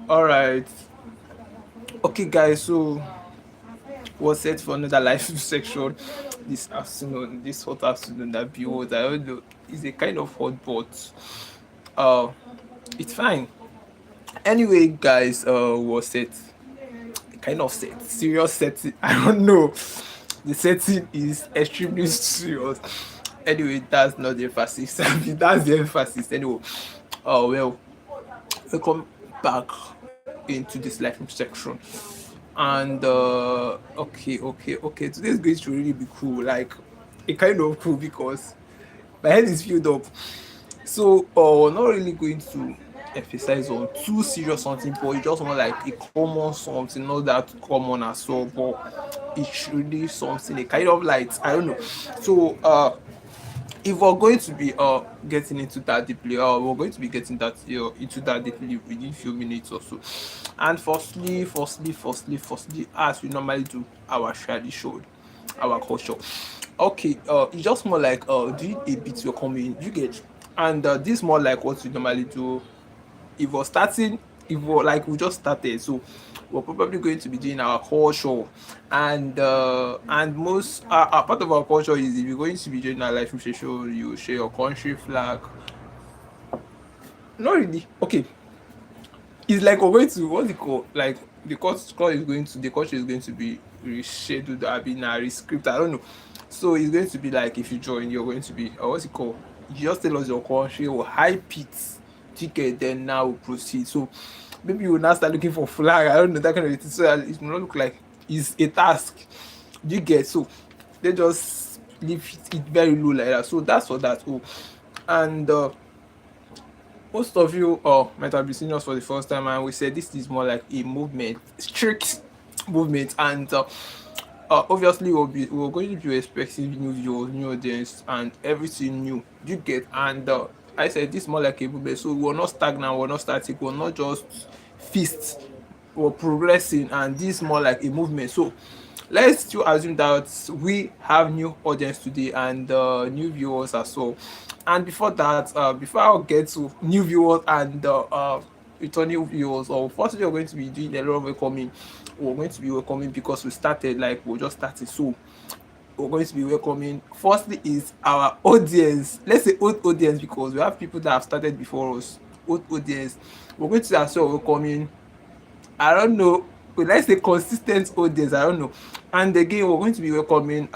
All right. Okay, guys. So, what's set for another live section this afternoon? This hot afternoon that behold, I don't know, is a kind of hot, but uh, it's fine. Anyway, guys, what's set? Kind of set, serious setting. I don't know. The setting is extremely serious. Anyway, that's not the emphasis. I mean, that's the emphasis. Anyway, well, welcome back into this live section. And okay, today's going to really be cool, like a kind of cool because my head is filled up. So we're not really going to emphasize on too serious something, but it's just more like a common something, not that common as well, but it's really something, a kind of light, I don't know. So if we're going to be getting into that deeply, we're going to be getting that into that deeply within few minutes or so. And firstly, as we normally do our tradition, our culture. Okay, it's just more like doing a bit welcoming, you get, and this more like what we normally do if we're starting, if we're like we just started, so we're probably going to be doing our culture. And most part of our culture is if you're going to be doing a life session, you share your country flag. Not really. Okay, it's like we're going to, what's it called, like the culture is going to be rescheduled, I mean rescript, I don't know. So it's going to be like if you join, you're going to be what's it called, you just tell us your country or hype it ticket, then now we proceed. So maybe you will now start looking for flag, I don't know, that kind of thing, so that it will not look like it's a task, you get. So they just leave it very low like that. So that's for that. Oh, and most of you might have been seeing us for the first time, and we said this is more like a movement, strict movement. And obviously we're going to be expecting new viewers, new audience, and everything new, you get. And I said this more like a movement, so we're not stagnant, we're not static, we're not just feast, we're progressing, and this more like a movement. So let's still assume that we have new audience today and new viewers as well. And before that, before I'll get to new viewers and returning viewers, or firstly we're going to be doing a lot of welcoming. We're going to be welcoming because we started, like we just started. So we're going to be welcoming, firstly, is our audience. Let's say old audience, because we have people that have started before us. Old audience. We're going to as well welcoming, I don't know, but let's say consistent audience, I don't know. And again, we're going to be welcoming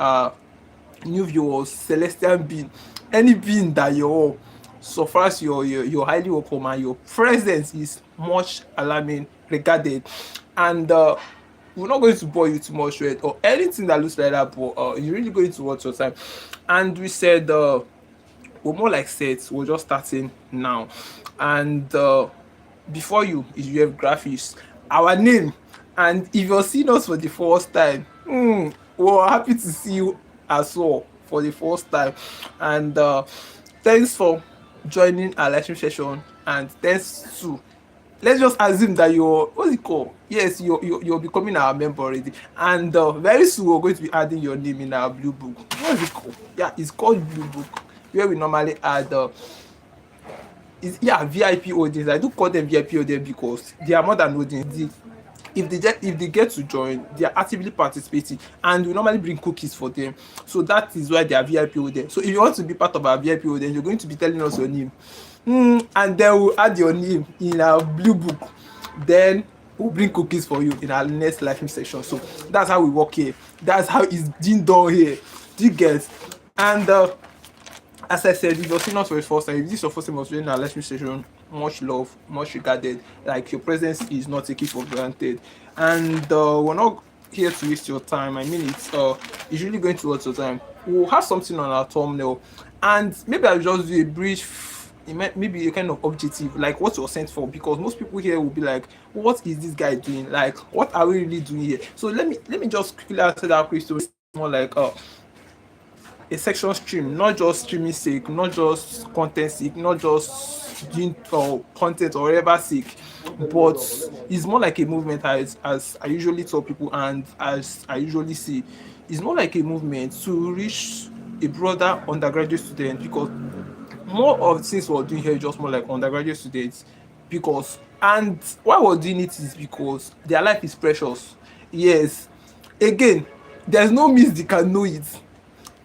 new viewers, celestial being, any being that you're, so far as you're highly welcome, and your presence is much alarming regarded. And we're not going to bore you too much with or anything that looks like that, but you're really going to watch your time. And we said we're more like sets, we're just starting now. And before you is UFGRAPHICS, our name. And if you're seeing us for the first time, we're happy to see you as well for the first time. And thanks for joining our live stream session. And thanks to, let's just assume that you're, what's it called, yes, you're becoming our member already. And very soon we're going to be adding your name in our blue book. What's it called? Yeah, it's called blue book, where we normally add is, yeah, VIP audience. I do call them VIP audience because they are more than audience. If they get to join, they are actively participating, and we normally bring cookies for them. So that is why they are VIP audience. So if you want to be part of our VIP audience, you're going to be telling us your name, and then we'll add your name in our blue book. Then we'll bring cookies for you in our next live stream session. So that's how we work here. That's how it's being done here. Do you get? And as I said, if you're seeing us for the first time, if this is your first time of joining our live stream session, much love, much regarded. Like, your presence is not taken for granted, and we're not here to waste your time. I mean, it's really going to waste your time. We'll have something on our thumbnail, and maybe I'll just do a brief, maybe a kind of objective, like what you're sent for, because most people here will be like, what is this guy doing? Like, what are we really doing here? So let me just quickly answer that question. It's more like a section stream, not just streaming sake, not just content sake, not just doing content or whatever sake, but it's more like a movement, as I usually tell people, and as I usually say, it's more like a movement to reach a broader undergraduate student, because more of the things we're doing here is just more like undergraduate students, because And why we're doing it is because their life is precious. Yes. Again, there's no means they can know it.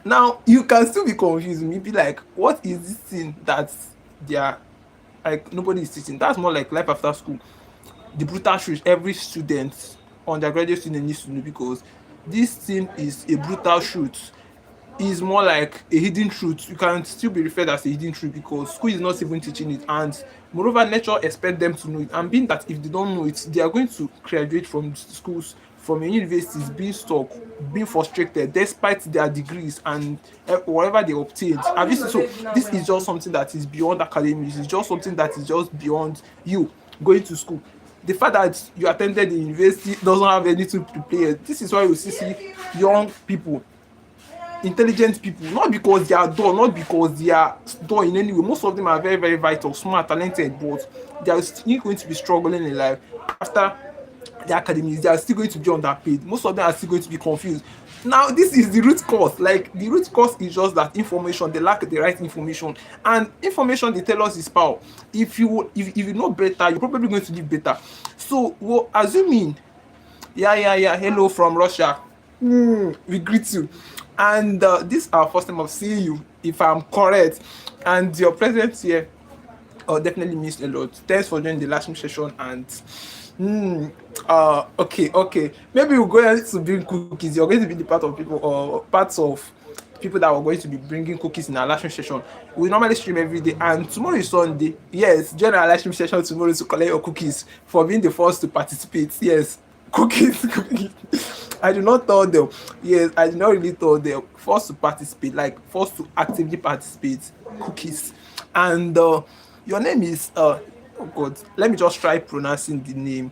Now you can still be confused, maybe like, what is this thing that they are, like, nobody is teaching? That's more like life after school. The brutal truth every student, undergraduate student, needs to know, because this thing is a brutal truth. Is more like a hidden truth. You can still be referred as a hidden truth because school is not even teaching it, and moreover nature expect them to know it, and being that if they don't know it, they are going to graduate from schools, from universities, being stuck, being frustrated despite their degrees and whatever they obtained. Have you seen? So this is just something that is beyond academics. It's just something that is just beyond you going to school. The fact that you attended the university doesn't have anything to play. This is why you see young people, intelligent people, not because they are dull, not because they are dull in any way. Most of them are very, very vital, smart, talented, but they are still going to be struggling in life after the academies. They are still going to be underpaid. Most of them are still going to be confused. Now this is the root cause. Like, the root cause is just that information, they lack the right information, and information, they tell us, is power. If you know better, you're probably going to live better. So well, assuming, yeah, hello from Russia. We greet you. And this is our first time of seeing you, if I'm correct. And your presence here definitely means a lot. Thanks for joining the last session. And okay. Maybe we're going to bring cookies. You're going to be the part of people, or parts of people that were going to be bringing cookies in our live stream session. We normally stream every day, and tomorrow is Sunday. Yes, join our live stream session tomorrow to collect your cookies for being the first to participate. Yes, cookies. I do not tell them. Yes, I do not really tell them. Forced to participate, like forced to actively participate. Cookies. And your name is oh God, let me just try pronouncing the name.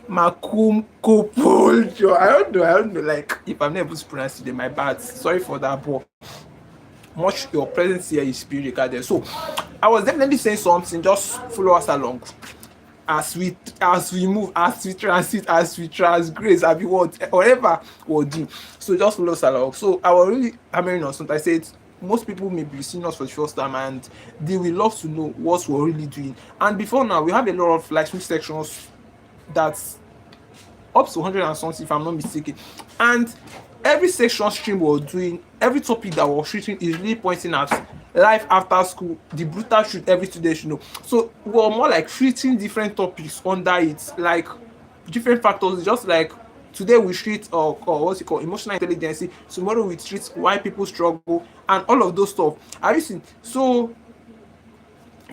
Makum Kopoljo. I don't know. Like, if I'm not able to pronounce it, my bad. Sorry for that, but much your presence here is being regarded. So I was definitely saying something. Just follow us along as we move, as we transit, as we transgress, as we whatever we'll do. So just follow us along. So I was really hammering on something. I said most people may be seeing us for the first time, and they will love to know what we're really doing. And before now, we have a lot of live stream sections that's up to 100 and something, if I'm not mistaken. And every section stream we're doing, every topic that we're treating is really pointing at life after school, the brutal truth every student should know. So we're more like treating different topics under it, like different factors. Just like today we treat or what's it called, emotional intelligence. Tomorrow we treat why people struggle and all of those stuff. Have you seen? So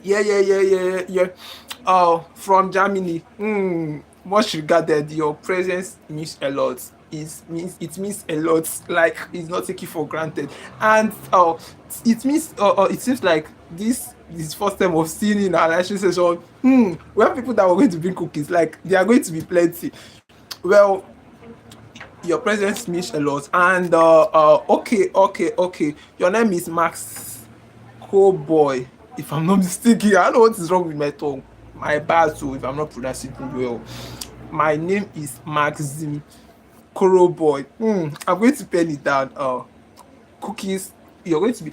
yeah. From Germany. Much regarded. Your presence means a lot. It means a lot. Like, it's not taken for granted. And it means it seems like this first time of seeing in our election session. We have people that are going to bring cookies. Like, they are going to be plenty. Well, your presence means a lot. And okay. Your name is Max Cowboy, if I'm not mistaken. I don't know what is wrong with my tongue. My bad, so if I'm not pronouncing it well. My name is Maxim Cowboy. I'm going to pen it down. Cookies. You're going to be.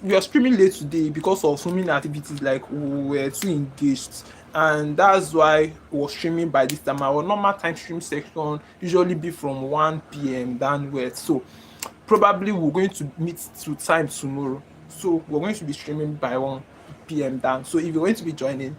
We are streaming late today because of so many activities. Like, we were too engaged, and that's why we're streaming by this time. Our normal time stream section usually be from 1 p.m. downwards. So probably we're going to meet to time tomorrow. So we're going to be streaming by 1 p.m. down. So if you're going to be joining,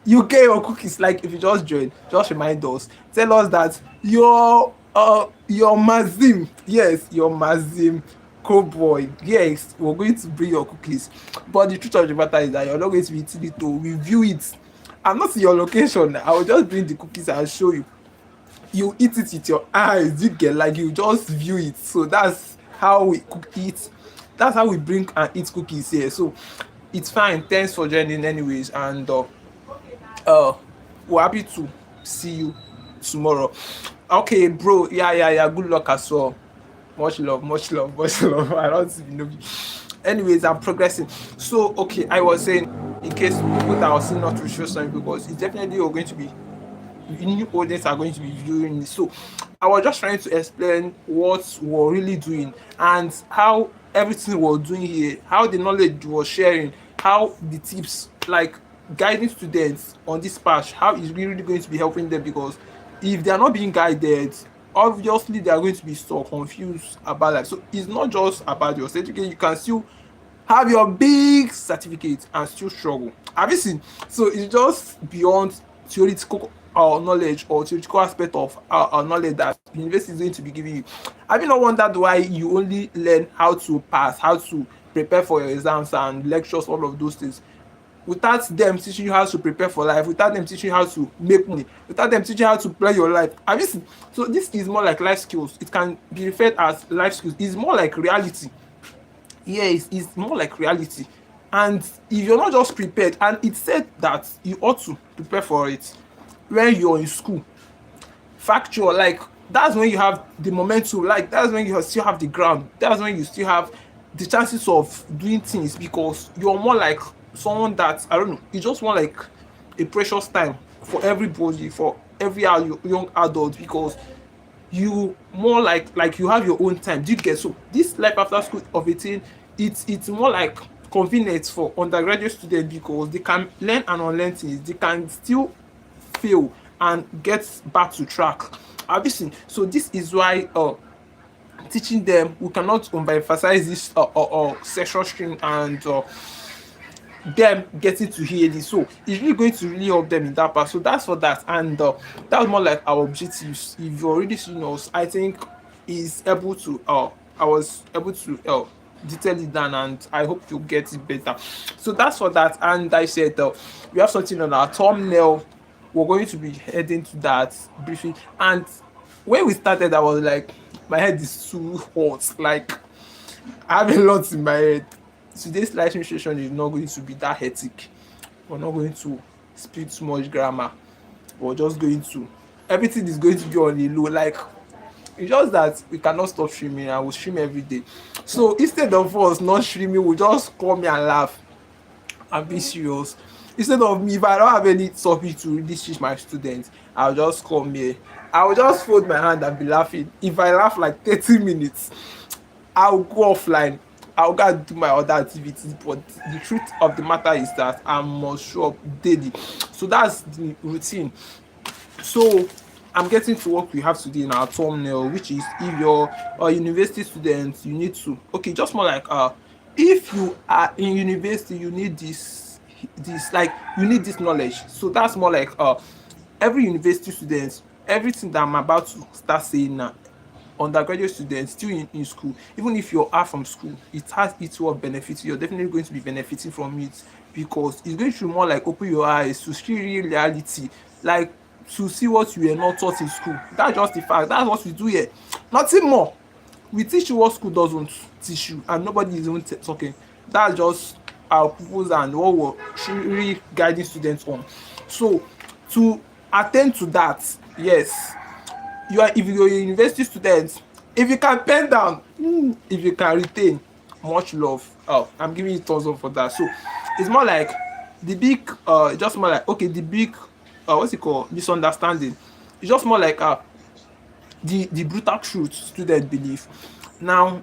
you get your cookies. Like, if you just join, just remind us. Tell us that your Mazim. Yes, your Mazim Cowboy. Yes, we're going to bring your cookies. But the truth of the matter is that you're not going to be eating it to review it. I'm not in your location. I will just bring the cookies and show you. You eat it with your eyes. You get, like, you just view it. So that's how we eat. That's how we bring and eat cookies here. So it's fine. Thanks for joining anyways. And we're happy to see you tomorrow. Okay, bro. Yeah. Good luck as well. Much love. I don't even know. Anyways, I'm progressing. So okay, I was saying, in case people that are still not to show some, because it's definitely you're going to be, new audience are going to be viewing this. So I was just trying to explain what we're really doing and how everything we're doing here, how the knowledge we're sharing, how the tips, like, guiding students on this path, how is really going to be helping them, because if they are not being guided, obviously they are going to be so confused about life. So it's not just about your certificate. You can still have your big certificate and still struggle. Have you seen? So it's just beyond theoretical knowledge or theoretical aspect of knowledge that university is going to be giving you. Have you not wondered why you only learn how to pass, how to prepare for your exams and lectures, all of those things, without them teaching you how to prepare for life, without them teaching you how to make money, without them teaching you how to plan your life? Have you seen? So this is more like life skills. It can be referred as life skills. It's more like reality. Yes, it's more like reality. And if you're not just prepared, and it said that you ought to prepare for it when you're in school, factual, like that's when you have the momentum, like that's when you still have the ground, that's when you still have the chances of doing things, because you're more like someone that, I don't know, you just want like a precious time for everybody, for every young adult, because you more like you have your own time. Do you get? So this life after school of 18, it's more like convenient for undergraduate students, because they can learn and unlearn things, they can still fail and get back to track. Have you seen? So this is why teaching them, we cannot overemphasize this sexual stream and them getting to hear this. So it's really going to really help them in that part. So that's for that. And that's more like our objectives. If you're already seeing us, I think is able to I was able to detail it down, and I hope you get it better. So that's for that. And I said we have something on our thumbnail. We're going to be heading to that briefly. And when we started, I was like, my head is too hot. Like, I have a lot in my head. Today's live session is not going to be that hectic. We're not going to speak too much grammar. We're just going to, everything is going to be on the low. Like, it's just that we cannot stop streaming, and we'll stream every day. So instead of us not streaming, we'll just call me and laugh and be serious. Instead of me, if I don't have any topic to really teach my students, I'll just come here. I'll just fold my hand and be laughing. If I laugh like 30 minutes, I'll go offline. I'll go and do my other activities. But the truth of the matter is that I must show up daily. So that's the routine. So I'm getting to what we have today in our thumbnail, which is, if you're a university student, you need to, okay, just more like if you are in university, you need this like you need this knowledge. So that's more like every university student, everything that I'm about to start saying now, undergraduate students still in school, even if you're out from school, it has its what benefits. You're definitely going to be benefiting from it, because it's going to more like open your eyes to see real reality, like to see what you were not taught in school. That's just the fact. That's what we do here. Nothing more. We teach you what school doesn't teach you, and nobody is even talking. That's just our purpose and what we're really guiding students on. So to attend to that, yes, you are, if you're a university student, if you can pen down, if you can retain, much love. Oh, I'm giving you thumbs up for that. So it's more like the big just more like, okay, the big what's it called, misunderstanding. It's just more like the brutal truth student believe. Now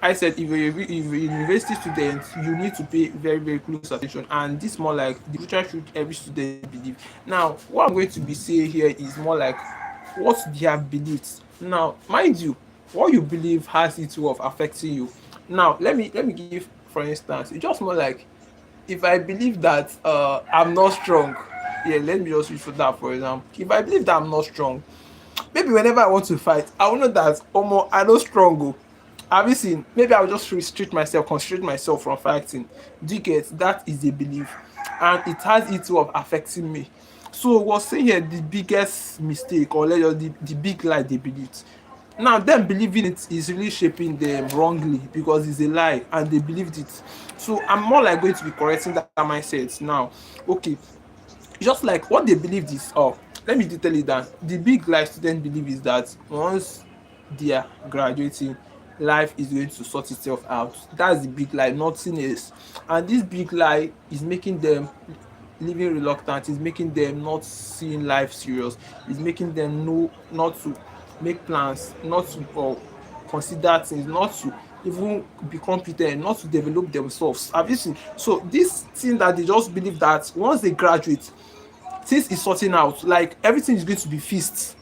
I said, if you're a university student, you need to pay very, very close attention. And this more like the brutal truth every student believe. Now, what I'm going to be saying here is more like what they have believed. Now, mind you, what you believe has its way of affecting you. Now, let me give, for instance, it's just more like, if I believe that I'm not strong, yeah, let me just use for that, for example. If I believe that I'm not strong, maybe whenever I want to fight, I will know that omo, I no strong oh. Have you seen? Maybe I'll just constrict myself from fighting. Do you get? That is a belief, and it has its way of affecting me. So what's saying here, the biggest mistake, or let's just the big lie they believed. Now them believing it is really shaping them wrongly, because it's a lie and they believed it. So I'm more like going to be correcting that mindset now. Okay, just like what they believed is, oh, let me tell you that the big lie students believe is that once they are graduating, life is going to sort itself out. That's the big lie, nothing else. And this big lie is making them living reluctant, is making them not seeing life serious, is making them know not to make plans, not to consider things, not to even be competent, not to develop themselves. Have you seen? So this thing that they just believe that once they graduate, things is sorting out, like everything is going to be fixed,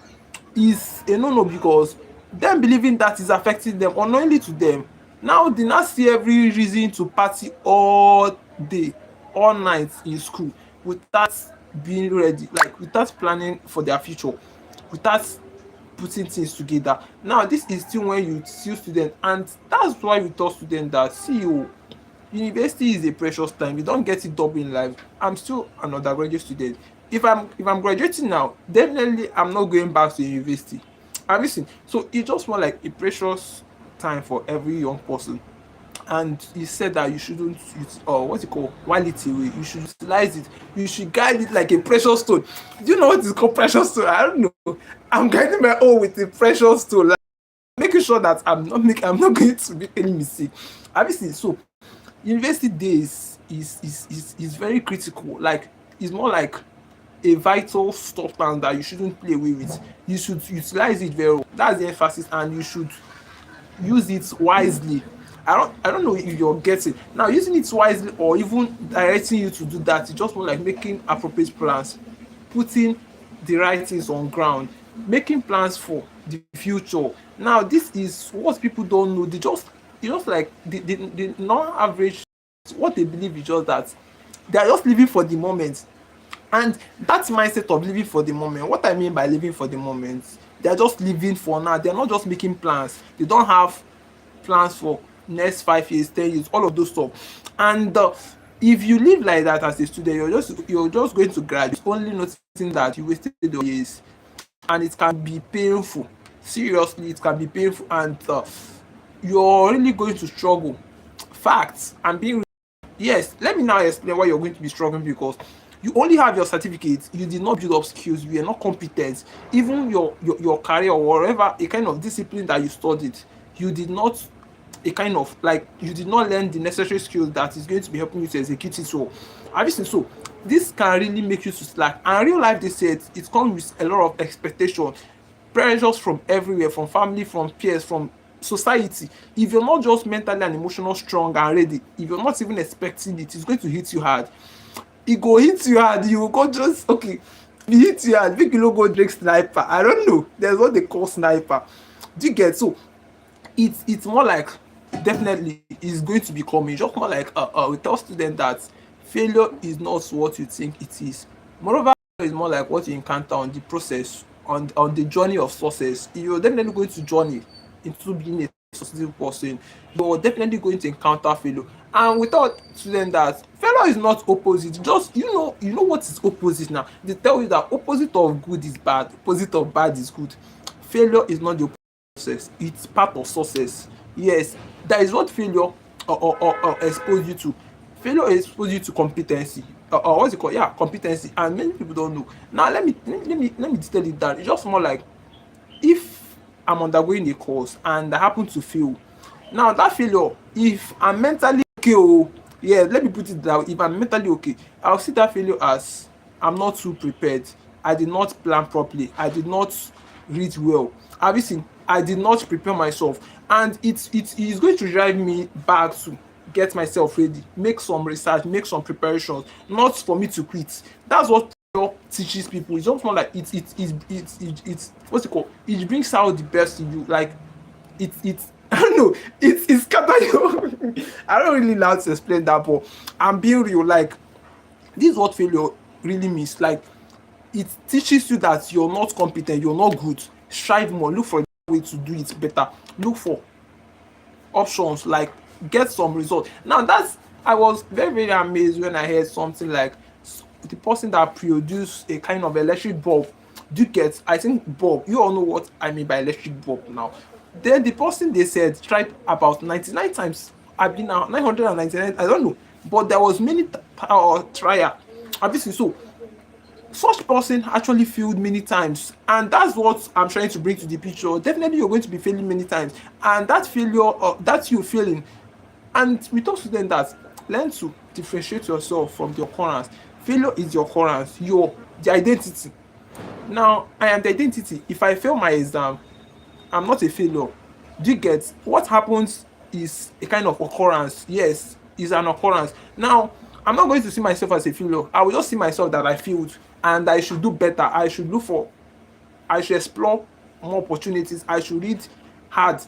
is a no no, because them believing that is affecting them unknowingly to them. Now they now see every reason to party all day, all night in school, without being ready, like without planning for their future, without putting things together. Now this is still when you still student, and that's why we tell students that, see o, university is a precious time, you don't get it double in life. I'm still an undergraduate student. If I'm graduating now, definitely I'm not going back to university. I'm missing. So it's just more like a precious time for every young person. And he said that you shouldn't use, or what's it called, while it away, you should utilize it, you should guide it like a precious stone. Do you know what is called precious stone? I don't know. I'm guiding my own with a precious stone, like making sure that I'm not going to make any mistake. Obviously, so university days is very critical. Like it's more like a vital substance that you shouldn't play away with. You should utilize it very well. That's the emphasis, and you should use it wisely. I don't know if you're getting now, using it wisely or even directing you to do that. It's just more like making appropriate plans, putting the right things on ground, making plans for the future. Now this is what people don't know. They just like the non-average, what they believe is just that they are just living for the moment. And that mindset of living for the moment, what I mean by living for the moment, they are just living for now. They're not just making plans. They don't have plans for next 5 years, 10 years, all of those stuff. And if you live like that as a student, you're just going to graduate, only noticing that you wasted your years, and it can be painful. Seriously, it can be painful, and you're really going to struggle. Facts. I'm being, yes, let me now explain why you're going to be struggling, because you only have your certificate, you did not build up skills, you are not competent. Even your career or whatever a kind of discipline that you studied, you did not, a kind of like, you did not learn the necessary skills that is going to be helping you to execute it. So obviously, so this can really make you to slack. And real life, they said, it comes with a lot of expectation, pressures from everywhere, from family, from peers, from society. If you're not just mentally and emotional strong and ready, if you're not even expecting it, it's going to hit you hard. E go hit you hard, you go just, okay, e hit you hard, make you no go drink sniper. I don't know, there's what they call sniper. Do you get? So it's more like, definitely it's going to be coming. Just more like, we tell students that failure is not what you think it is. Moreover, it's more like what you encounter on the process, on the journey of success. You're definitely going to journey into being a successful person. You're definitely going to encounter failure. And without student that failure is not opposite. Just, you know what is opposite now. They tell you that opposite of good is bad, opposite of bad is good. Failure is not the opposite of success, it's part of success. Yes, that is what failure or expose you to. Failure expose you to competency, or what's it called, yeah, competency. And many people don't know. Now let me tell it that it's just more like, if I'm undergoing a course and I happen to fail, now that failure, if I'm mentally okay, oh, yeah, let me put it down. If I'm mentally okay, I'll see that failure as I'm not too prepared. I did not plan properly. I did not read well. Obviously, I did not prepare myself, and it is going to drive me back to get myself ready, make some research, make some preparations, not for me to quit. That's what failure teaches people. It's just more like it's what's it called? It brings out the best in you. Like it I don't know. It's scatter you. I don't really know how to explain that, but I'm being real. Like this is what failure really means. Like it teaches you that you're not competent, you're not good. Strive more. Look for a way to do it better. Look for options. Like get some result. Now that's, I was very very amazed when I heard something like the person that produced a kind of electric bulb. Do you get? I think bulb. You all know what I mean by electric bulb now. Then the person, they said, tried about 99 times. I've been now 999. I don't know, but there was many trial. Obviously, so such person actually failed many times, and that's what I'm trying to bring to the picture. Definitely, you're going to be failing many times, and that failure, that's you failing. And we talk to them that learn to differentiate yourself from the occurrence. Failure is your occurrence, your the identity. Now, I am the identity. If I fail my exam, I'm not a failure. Do you get what happens? is a kind of occurrence. Yes, is an occurrence. Now, I'm not going to see myself as a failure. I will just see myself that I failed and I should do better. I should explore more opportunities. I should read hard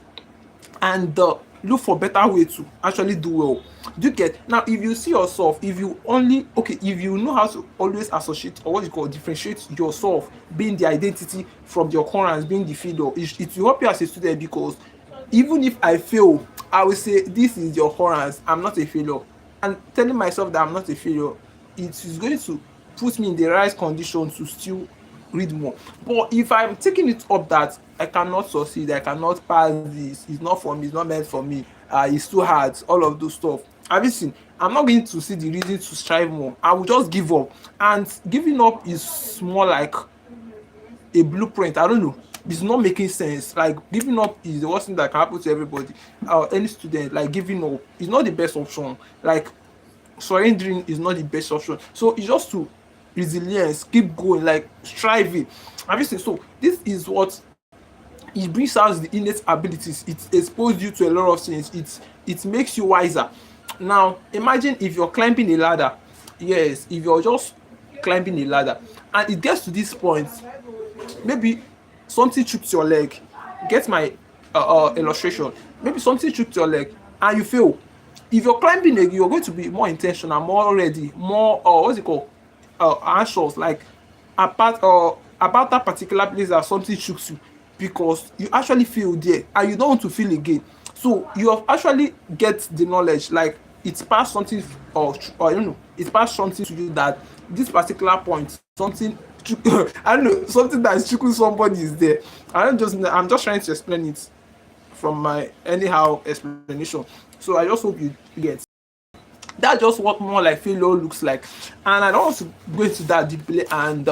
and look for better way to actually do well. Do you get? Now, if you see yourself, if you only okay, if you know how to always associate or what you call differentiate yourself, being the identity from the occurrence, being the failure, it will help you as a student, because even if I fail, I will say this is the occurrence, I'm not a failure. And telling myself that I'm not a failure, it is going to put me in the right condition to still read more. But if I'm taking it up that I cannot succeed, I cannot pass this, it's not for me, it's not meant for me, it's too hard, all of those stuff, have you seen, I'm not going to see the reason to strive more. I will just give up. And giving up is more like a blueprint. I don't know, it's not making sense. Like, giving up is the worst thing that can happen to everybody, any student. Like, giving up is not the best option. Like, surrendering is not the best option. So it's just to resilience, keep going, like striving. Have you seen? So this is what it brings out, the innate abilities. It exposes you to a lot of things. It makes you wiser. Now imagine if you're climbing a ladder. Yes, if you're just climbing a ladder and it gets to this point, maybe something trips your leg. Get my illustration. Maybe something trips your leg and you fail. If you're climbing again, you're going to be more intentional, more ready, more what's it called, anxious, like about that particular place that something shooks you, because you actually feel there and you don't want to feel again. So you have actually get the knowledge, like it's past something, or I don't know, it's past something to you that this particular point, something I don't know, something that is trickling somebody is there. I'm just trying to explain it from my anyhow explanation. So I just hope you get. That's just what more like failure looks like. And I don't want to go into that deeply. And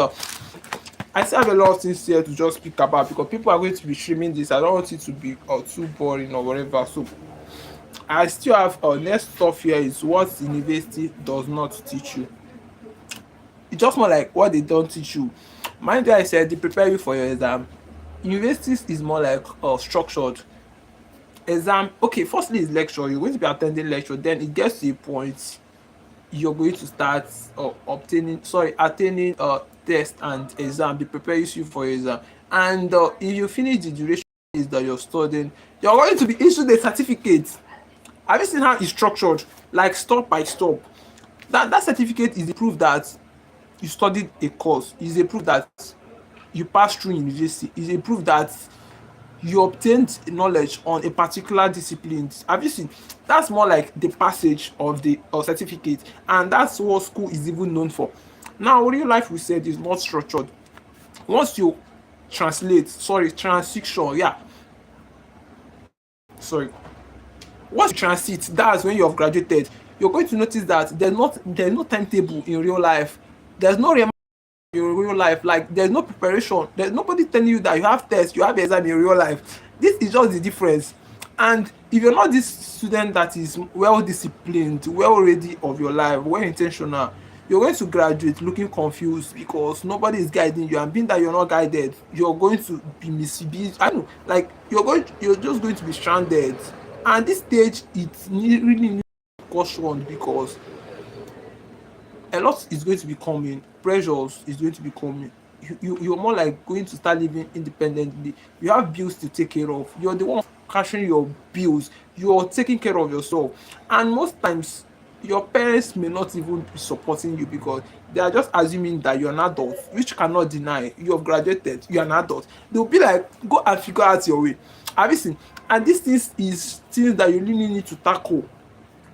I still have a lot of things here to just speak about, because people are going to be streaming this. I don't want it to be too boring or whatever. So I still have next stuff here is what university does not teach you. It's just more like what they don't teach you. Mind you, I said they prepare you for your exam. Universities is more like structured. Exam, okay, firstly is lecture. You're going to be attending lecture, then it gets to a point you're going to start attaining test and exam. They prepare you for your exam, and if you finish the duration is that you're studying, you're going to be issued a certificate. Have you seen how it's structured, like step by step? That certificate is the proof that you studied a course, is a proof that you passed through university, is a proof that you obtained knowledge on a particular discipline. Have you seen? That's more like the passage of the certificate, and that's what school is even known for. Now, real life, we said, is not structured. Once you transition, yeah, sorry, once you transit, that's when you have graduated. You're going to notice that there's no timetable in real life. There's no in real life, like there's no preparation, there's nobody telling you that you have tests, you have exam in real life. This is just the difference. And if you're not this student that is well disciplined, well ready of your life, well intentional, you're going to graduate looking confused, because nobody is guiding you, and being that you're not guided, you're going to be misbehaved. I don't know, like you're just going to be stranded. And this stage, really needs caution, because a lot is going to be coming, pressures is going to be coming. You're more like going to start living independently. You have bills to take care of, you're the one cashing your bills, you're taking care of yourself. And most times your parents may not even be supporting you, because they are just assuming that you're an adult, which you cannot deny. You have graduated, you're an adult. They'll be like, go and figure out your way. Have you seen? And these things is things that you really need to tackle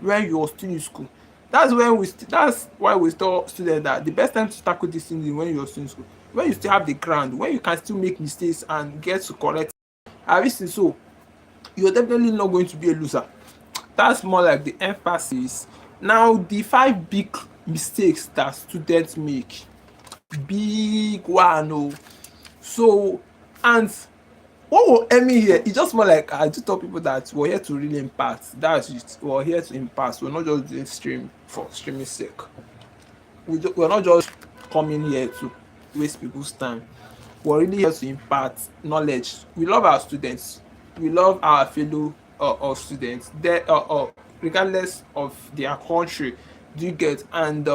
when you're still in school. That's why we tell students that the best time to tackle these things is when you're still in school, when you still have the ground, when you can still make mistakes and get to correct. Have you seen? So you're definitely not going to be a loser. That's more like the emphasis. Now, the 5 big mistakes that students make. Big one. Oh. So, and what will end me here? It's just more like I do tell people that we're here to really impact. That's it. We're here to impact. We're not just doing stream for streaming sake. We're not just coming here to waste people's time. We're really here to impart knowledge. We love our students. We love our fellow of students, regardless of their country. Do you get? And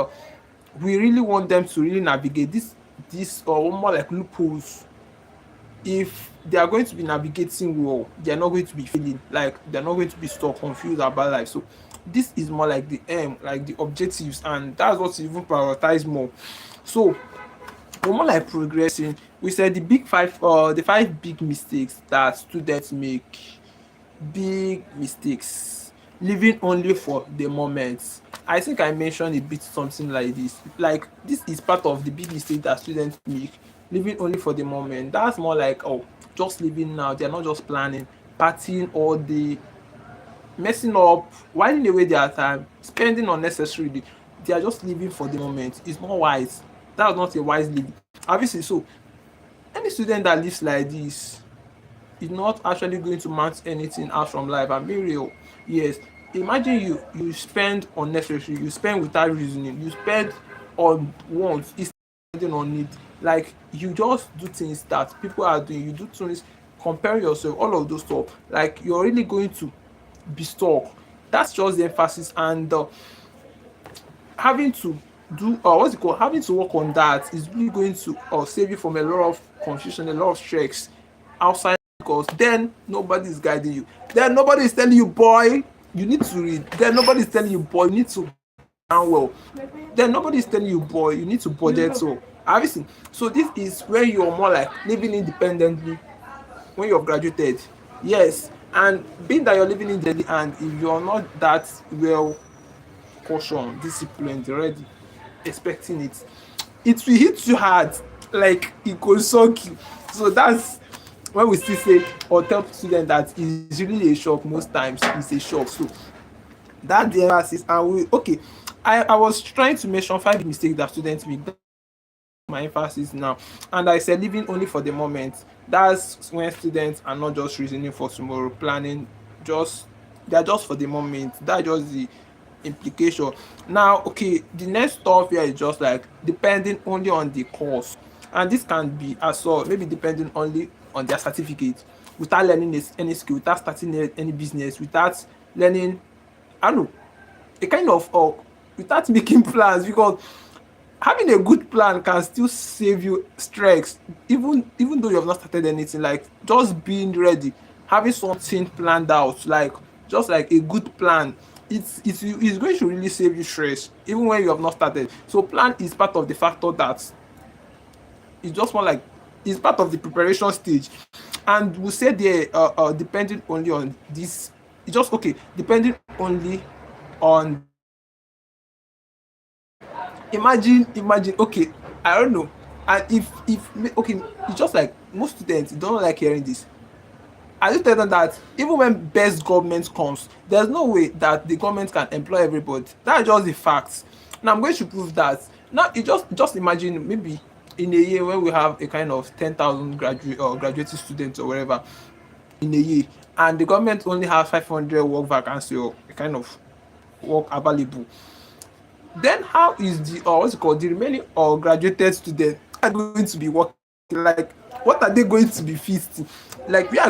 we really want them to really navigate this or more like loopholes. If they are going to be navigating well, they are not going to be feeling like they're not going to be stuck confused about life. So this is more like the aim, like the objectives, and that's what we even prioritize more. So we're more like progressing. We said the five big mistakes that students make. Big mistakes, living only for the moment. I think I mentioned a bit something like this. Like this is part of the big mistake that students make. Living only for the moment. That's more like, oh, just living now. They're not just planning, partying all day, messing up, whiling away their time, spending unnecessarily. They are just living for the moment. It's not wise. That's not a wise living. Obviously, so any student that lives like this is not actually going to mount anything out from life. I'm being real. Yes. Imagine you spend unnecessary, you spend without reasoning, you spend on wants instead of spending on need. Like you just do things that people are doing, you do things, compare yourself, all of those stuff. Like you're really going to be stuck. That's just the emphasis. And having to do what's it called, having to work on that is really going to save you from a lot of confusion, a lot of stress outside, because then nobody is guiding you, then nobody is telling you, boy, you need to read, then nobody is telling you, boy, you need to plan well, then nobody is telling you, boy, you need to budget well, everything. So this is where you're more like living independently when you've graduated. Yes. And being that you're living independently, and if you're not that well caution, disciplined already, expecting it will hit you hard, like it go shock you. So that's when we still say or tell students that it's really a shock. Most times it's a shock. So that's the emphasis. And we okay, I was trying to mention five mistakes that students make. That's my emphasis now. And I said living only for the moment. That's when students are not just reasoning for tomorrow, planning, just they're just for the moment. That's just the implication. Now, okay, the next stuff here is just like depending only on the course, and this can be as well, maybe depending only on their certificate, without learning any skill, without starting any business, without learning, I don't know, a kind of without making plans, because having a good plan can still save you stress, even though you have not started anything. Like just being ready, having something planned out, like just like a good plan, it's going to really save you stress even when you have not started. So plan is part of the factor that it's just more like it's part of the preparation stage. And we say there depending only on this, it's just okay, depending only on, imagine, okay, I don't know. And if okay, it's just like most students don't like hearing this. I just tell them that even when best government comes, there's no way that the government can employ everybody. That's just the facts. Now I'm going to prove that. Now you just imagine maybe in a year when we have a kind of 10,000 graduating students or whatever in a year, and the government only has 500 work vacancy or a kind of work available. Then how is the what's it called, the remaining or graduated students are going to be working? Like what are they going to be feasting? Like where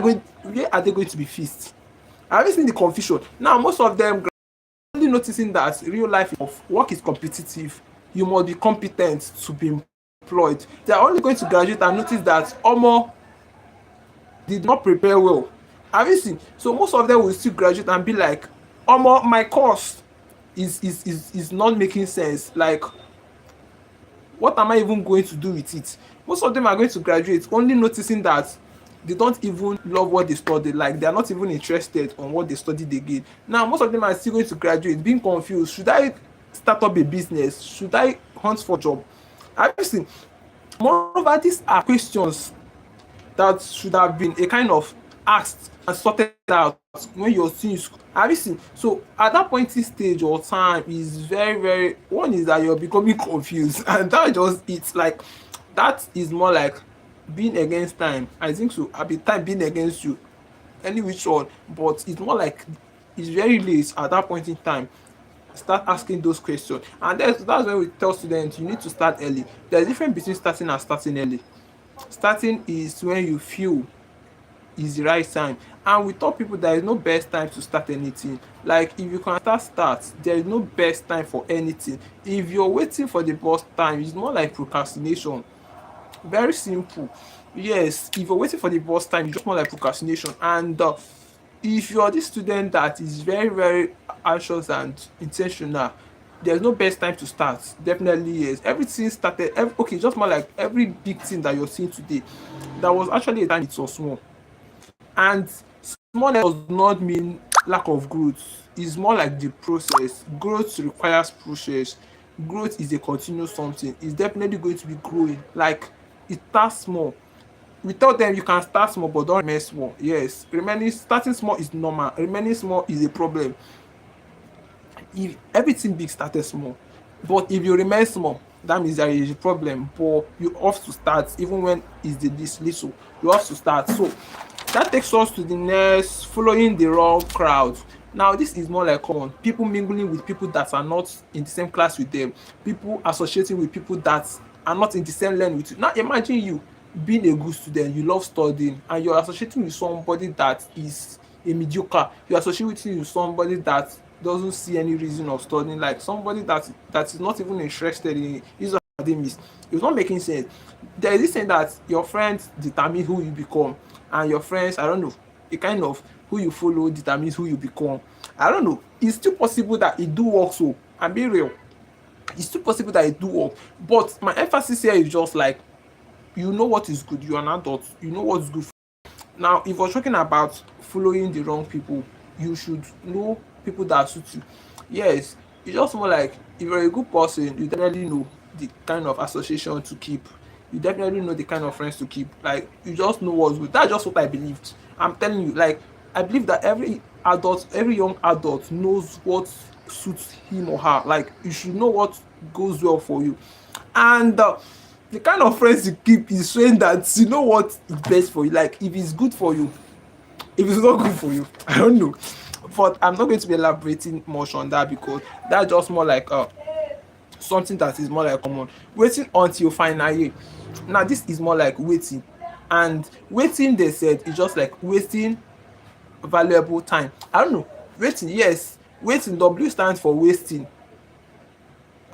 are they going to be feast? Have you seen the confusion? Now most of them only noticing that real life of work is competitive. You must be competent to be employed. They are only going to graduate and notice that Omo did not prepare well. Have you seen? So most of them will still graduate and be like, Omo, my course is not making sense. Like, what am I even going to do with it? Most of them are going to graduate only noticing that they don't even love what they studied. Like they are not even interested on what they studied again. Now most of them are still going to graduate being confused. Should I start up a business? Should I hunt for job? Have you seen? Moreover, these are questions that should have been a kind of asked and sorted out when you're still in school. Have you seen? So at that pointing stage or time is very, very, one is that you're becoming confused and that just it's like that is more like being against time. I think so. At the time being against you, any which one, but it's more like it's very late at that point in time. Start asking those questions, and that's when we tell students you need to start early. There's a difference between starting and starting early. Starting is when you feel is the right time. And we tell people there is no best time to start anything. Like if you can start, there is no best time for anything. If you're waiting for the best time, it's more like procrastination. Very simple. Yes, if you're waiting for the bus time, it's just more like procrastination. And if you're this student that is very, very anxious and intentional, there's no best time to start. Definitely yes. Everything started. Okay, just more like every big thing that you're seeing today, there was actually a time it was small. And smallness does not mean lack of growth. It's more like the process. Growth requires process. Growth is a continuous something. It's definitely going to be growing. Like it starts small. We tell them you can start small, but don't remain small. Yes, remaining starting small is normal. Remaining small is a problem. If everything big started small, but if you remain small, that means there is a problem. But you have to start even when it's the this little. You have to start. So that takes us to the next, following the wrong crowd. Now this is more like common. People mingling with people that are not in the same class with them. People associating with people that are not in the same lane with you. Now imagine you being a good student, you love studying, and you're associating with somebody that is a mediocre. You're associating with somebody that doesn't see any reason of studying, like somebody that is not even interested in his academics. It's not making sense. There is this thing that your friends determine who you become, and your friends, I don't know, a kind of who you follow determines who you become. I don't know. It's still possible that it do work. So I'm being real. It's still possible that it do work. But my emphasis here is just like, you know what is good. You're an adult. You know what's good. Now, if we're talking about following the wrong people, you should know people that suit you. Yes, it's just more like if you're a good person, you definitely know the kind of association to keep. You definitely know the kind of friends to keep. Like you just know what's good. That's just what I believed. I'm telling you, like I believe that every adult, every young adult knows what suits him or her. Like you should know what goes well for you. And the kind of friends you keep is showing that you know what is best for you. Like if it's good for you, if it's not good for you, I don't know. But I'm not going to be elaborating much on that because that's just more like something that is more like common. Waiting until you find a year. Now this is more like waiting. And waiting, they said, is just like wasting valuable time. I don't know. Waiting, yes. Waiting, W stands for wasting.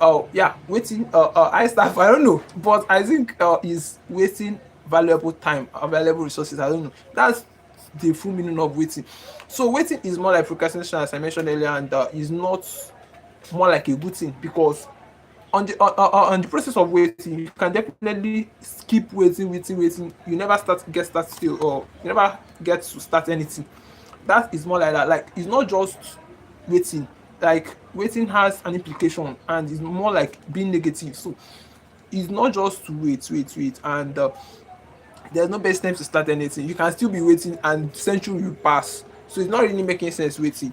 Oh yeah, waiting. I staff. I don't know, but I think is wasting valuable time, valuable resources. I don't know. That's the full meaning of waiting. So waiting is more like procrastination, as I mentioned earlier, and is not more like a good thing because on the process of waiting, you can definitely keep waiting. You never get start still, or you never get to start anything. That is more like that. Like it's not just waiting. Like waiting has an implication and it's more like being negative. So it's not just to wait, and there's no best time to start anything. You can still be waiting and century will pass. So it's not really making sense waiting.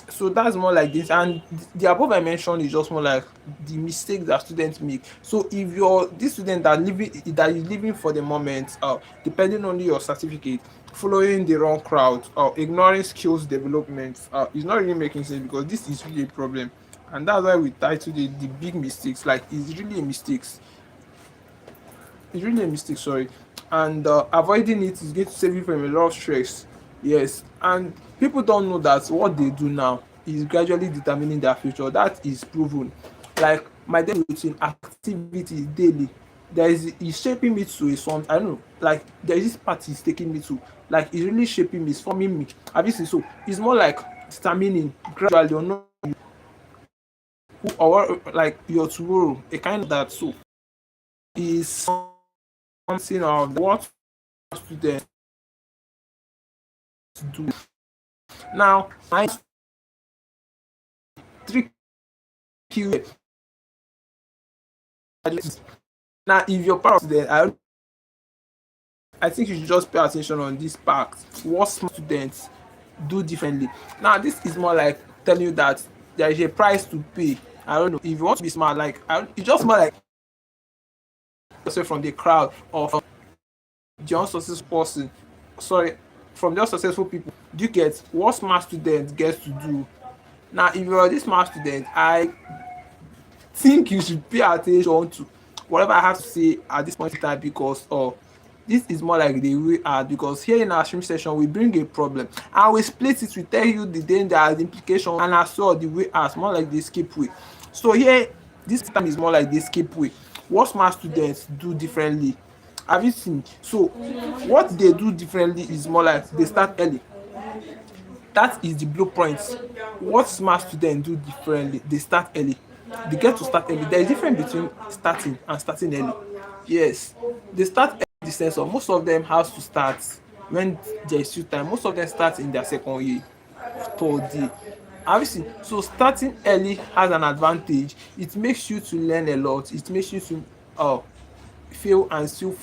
So that's more like this, and the above I mentioned is just more like the mistakes that students make. So if you're this student that is living for the moment, depending on your certificate, following the wrong crowd or ignoring skills development, is not really making sense because this is really a problem. And that's why we titled it the big mistakes. Like it's really a mistake. It's really a mistake, sorry. And avoiding it is going to save you from a lot of stress. Yes, and people don't know that what they do now is gradually determining their future. That is proven. Like my daily routine activities daily, there is shaping me to a some, I don't know, like there is this part is taking me to, like it's really shaping me, it's forming me. Obviously, so it's more like determining gradually or not who or like your tomorrow, a kind of that. So is something of what students do. Now, my three key. Now, if you're part of student, I think you should just pay attention on this part. What smart students do differently. Now, this is more like telling you that there is a price to pay. I don't know if you want to be smart. Like, it's just more like yourself from the crowd of the unsuccessful person. Sorry, from the unsuccessful people. Do you get what smart student gets to do? Now, if you're this smart student, I think you should pay attention to whatever I have to say at this point in time because This is more like the way out, because here in our stream session we bring a problem and we split it, we tell you the danger, the implication, and as well the way out, more like the escape way. So here this time is more like the escape way. What smart students do differently, have you seen? So what they do differently is more like they start early. That is the blueprint. What smart students do differently, they start early. They get to start early. There is difference between starting and starting early. Yes, they start early in the sense of most of them have to start when there is still time. Most of them start in their second year, third year. Have you seen? So starting early has an advantage. It makes you to learn a lot. It makes you to fail and still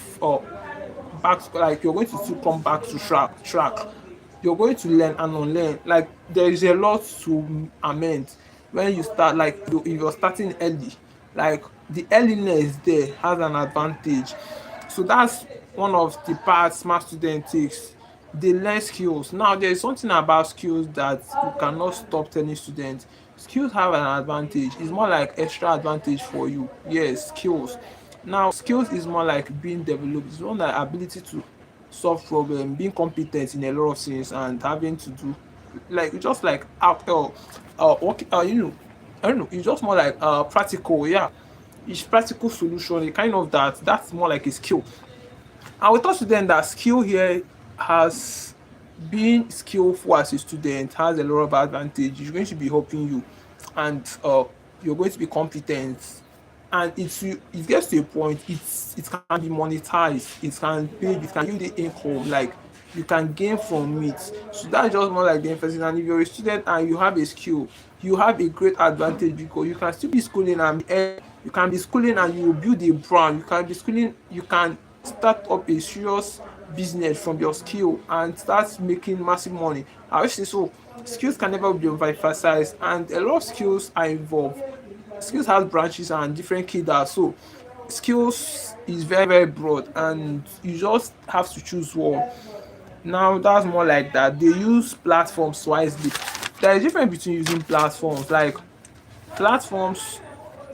back, like you're going to still come back to track. You're going to learn and unlearn. Like there is a lot to amend when you start. Like if you're starting early, like the earliness there has an advantage. So that's one of the parts smart student takes. They learn skills. Now there is something about skills that you cannot stop telling students. Skills have an advantage. It's more like extra advantage for you. Yes, skills. Now skills is more like being developed. It's more like ability to solve problem, being competent in a lot of things, and having to do like just like work, I don't know, it's just more like practical, yeah. It's practical solution, a kind of that's more like a skill. And we taught students that skill here has, being skillful as a student has a lot of advantage. It's going to be helping you, and you're going to be competent, and it gets to a point, it can be monetized, it can pay, it can give the income, like you can gain from it. So that's just more like the emphasis. And if you're a student and you have a skill, you have a great advantage, because you can still be schooling and you can be schooling and you build a brand. You can be schooling, you can start up a serious business from your skill and start making massive money. I wish so. Skills can never be overemphasized, and a lot of skills are involved. Skills has branches and different cadres. So skills is very very broad, and you just have to choose one. Now that's more like that. They use platforms wisely. There is difference between using platforms, like platforms,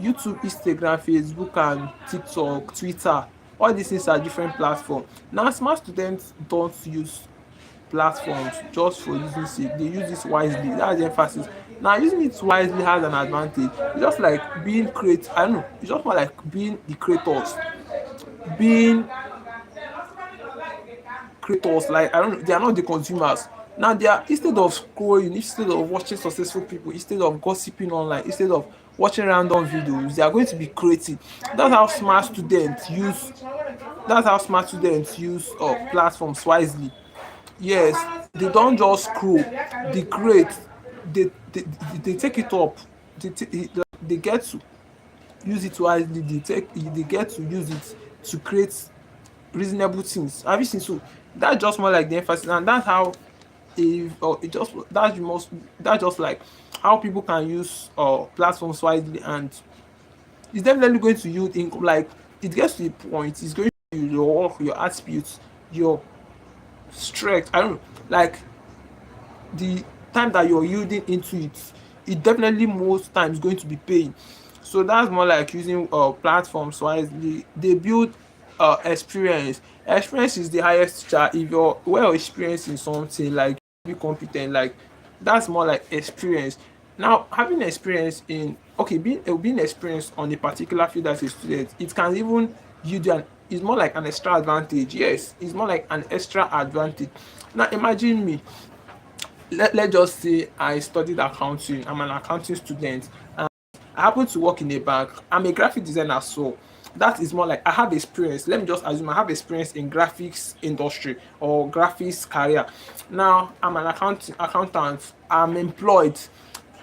YouTube, Instagram, Facebook, and TikTok, Twitter. All these things are different platforms. Now smart students don't use platforms just for using sake. They use this wisely. That's the emphasis. Now using it wisely has an advantage. It's just like being create, I don't know, it's just more like being the creators, being creators, like I don't know, they are not the consumers. Now they are, instead of scrolling, instead of watching successful people, instead of gossiping online, instead of watching random videos, they are going to be creating. That's how smart students use that's how smart students use platforms wisely. Yes, they don't just scroll, they create, they they take it up, they get to use it wisely, they get to use it to create reasonable things. Have you seen? So that's just more like the emphasis, and that's how, if or it just that's the most, that's just like how people can use platforms wisely, and it's definitely going to yield income. Like it gets to a point, it's going to use your work, your attributes, your strength, I don't know, like the time that you're yielding into it, it definitely most times going to be paying. So that's more like using platforms wisely. They build experience. Experience is the highest teacher. If you're well experienced in something, like be competent, like that's more like experience. Now having experience in, okay, being experienced on a particular field as a student, it can even yield you an, it's more like an extra advantage. Yes, it's more like an extra advantage. Now imagine me, let's just say I studied accounting, I'm an accounting student, and I happen to work in a bank. I'm a graphic designer, so that is more like I have experience. Let me just assume I have experience in graphics industry or graphics career. Now I'm an accountant, I'm employed.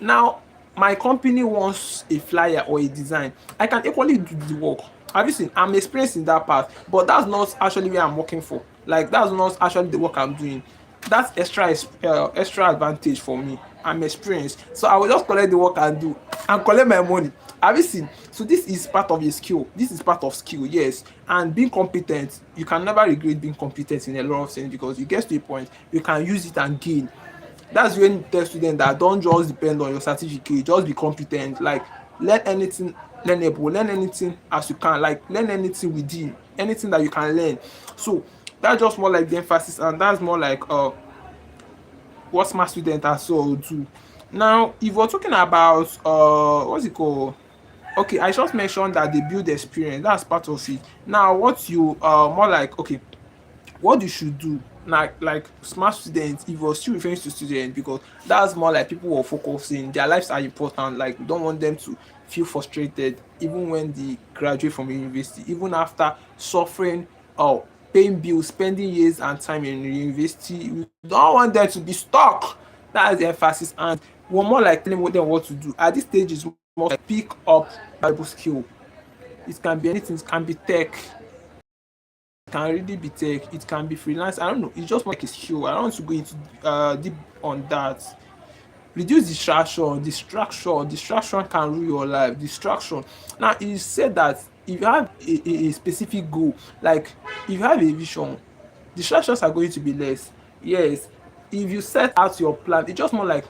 Now my company wants a flyer or a design. I can equally do the work. Have you seen? I'm experienced in that part, but that's not actually where I'm working for. Like that's not actually the work I'm doing. That's extra advantage for me. I'm experienced, so I will just collect the work and do and collect my money. Have you seen? So this is part of a skill. This is part of skill, yes. And being competent, you can never regret being competent in a lot of things, because you get to a point you can use it and gain. That's when you tell students that don't just depend on your certificate, just be competent. Like learn anything learnable, learn anything as you can, like learn anything within anything that you can learn. So that's just more like the emphasis, and that's more like what smart students are so do. Now, if we're talking about what's it called? Okay, I just mentioned that they build experience. That's part of it. Now, what you more like, okay, what you should do, like smart students, if you're still referring to students, because that's more like people who are focusing, their lives are important, like we don't want them to feel frustrated even when they graduate from university, even after suffering or paying bills, spending years and time in university. We don't want them to be stuck. That's the emphasis. And we're more like telling them what to do at this stage. Is more like pick up valuable skill. It can be anything, it can be tech, can really be tech, it can be freelance. I don't know. It's just like a skill. I don't want to go into deep on that. Reduce distraction can ruin your life. Distraction. Now it is said that if you have a specific goal, like if you have a vision, distractions are going to be less. Yes, if you set out your plan, it's just more like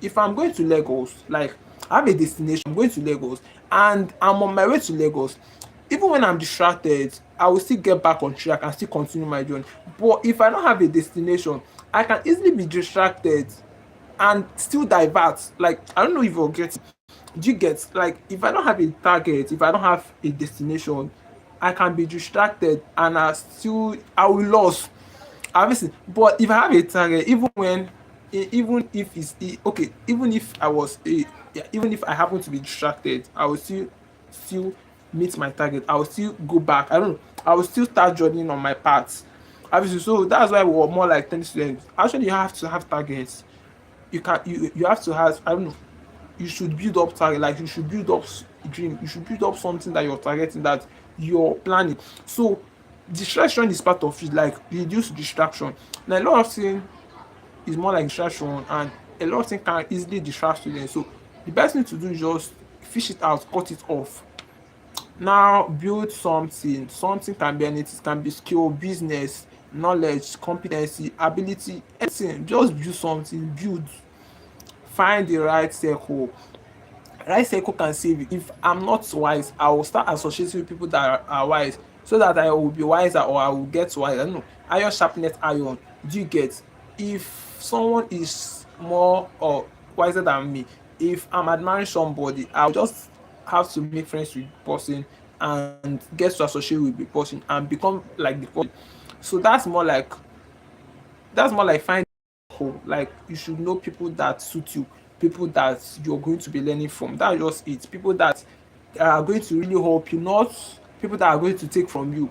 if I'm going to Lagos, like I have a destination, I'm going to Lagos and I'm on my way to Lagos. Even when I'm distracted, I will still get back on track and still continue my journey. But if I don't have a destination, I can easily be distracted and still divert. Like I don't know if you'll get, do you get, like if I don't have a target, if I don't have a destination, I can be distracted and I will lose. Obviously, but if I have a target, even when even if okay, even if I was a yeah, even if I happen to be distracted, I will still meet my target. I will still go back. I don't know. I will still start journeying on my path. Obviously, so that's why we're more like 10 students. Actually, you have to have targets. You have to have, I don't know, you should build up target, like you should build up dream, you should build up something that you're targeting, that you're planning. So distraction is part of it, like reduce distraction. Now a lot of things is more like distraction, and a lot of things can easily distract students. So the best thing to do is just fish it out, cut it off. Now build something can be anything, it can be skill, business, knowledge, competency, ability, anything. Just build something, build. Find the right circle. Right circle can save you. If I'm not wise, I will start associating with people that are wise, so that I will be wiser or I will get wise. I don't know. Iron sharpeneth iron. Do you get? If someone is more or wiser than me, if I'm admiring somebody, I'll just have to make friends with the person and get to associate with the person and become like the person. So that's more like finding home. Like you should know people that suit you, people that you're going to be learning from. That's just it. People that are going to really help you, not people that are going to take from you.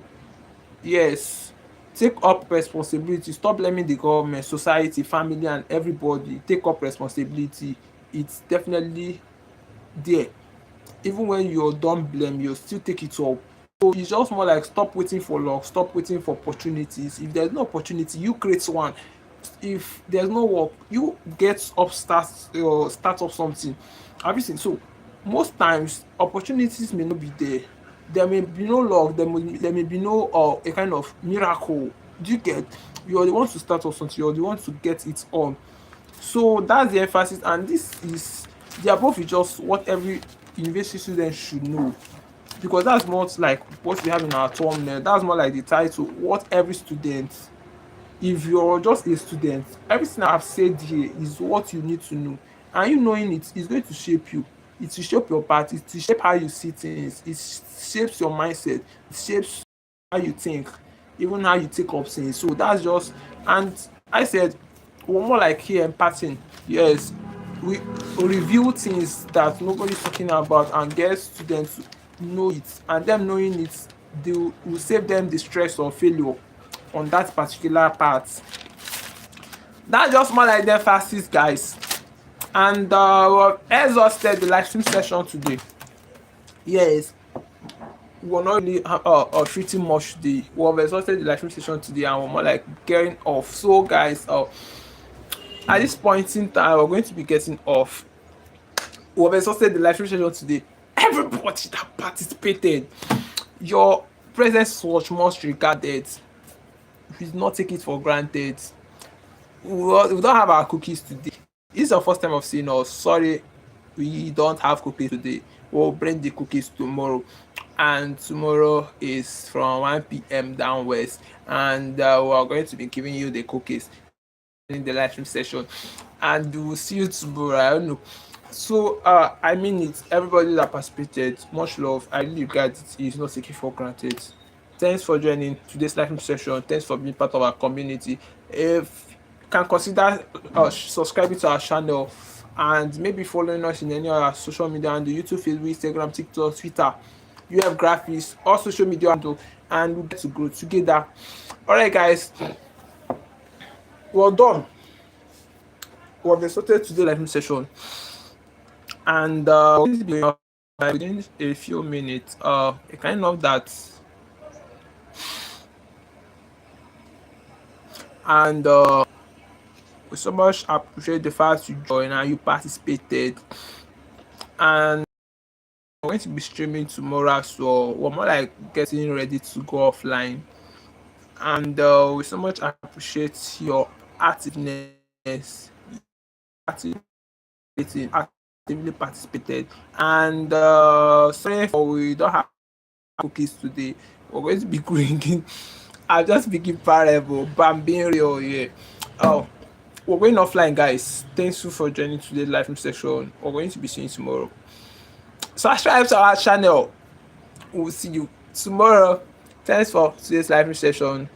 Yes. Take up responsibility. Stop blaming the government, society, family, and everybody. Take up responsibility. It's definitely there. Even when you don't blame, you still take it up. So it's just more like stop waiting for luck, stop waiting for opportunities. If there's no opportunity, you create one. If there's no work, you get up, start up something. Have you seen? So most times opportunities may not be there. There may be no luck, there may be no a kind of miracle. Do you get? You're the one to start up something, you're the one to get it on. So that's the emphasis, and this is the above is just what every university student should know, because that's not like what we have in our thumbnail. That's more like the title. What every student, if you're just a student, everything I've said here is what you need to know, and you knowing it is going to shape you. It will shape your path. It will shape how you see things. It shapes your mindset. It shapes how you think, even how you take up things. So that's just, and I said we're more like here imparting. Yes, we review things that nobody's talking about and get students to know it, and them knowing it, they will save them the stress of failure on that particular part. That's just more like the emphasis, guys. And well, exhausted the live stream session today. Yes, we're not really treating much today. We've exhausted the live stream session today, and we're more like getting off. So, guys, at this point in time, we're going to be getting off. We've exhausted the live stream session today. Everybody that participated, your presence was most regarded. We did not take it for granted. We don't have our cookies today. It's your first time of seeing us. Sorry, we don't have cookies today. We'll bring the cookies tomorrow. and tomorrow is from 1 p.m. downwards, and we are going to be giving you the cookies in the live stream session, and we'll see you tomorrow. I don't know. So I mean it, everybody that participated, much love. I really regard it. It's not taken for granted. Thanks for joining today's live stream session. Thanks for being part of our community. If you can consider subscribing to our channel and maybe following us in any other social media on the YouTube, Facebook, Instagram, TikTok, Twitter, UFGRAPHICS, all social media handle, and we'll get to grow together. Alright guys, well done. We have started today live session, and this will be within a few minutes. A kind of that, and we so much appreciate the fact you joined and you participated. And we're going to be streaming tomorrow, so we're more like getting ready to go offline. And we so much appreciate your activeness, actively participated. And sorry for we don't have cookies today. We're going to be bringing. I'm just speaking parable, but I'm being real here. Oh, we're going offline, guys. Thanks you for joining today's live stream session. We're going to be seeing you tomorrow. Subscribe to our channel. We'll see you tomorrow. Thanks for today's live stream session.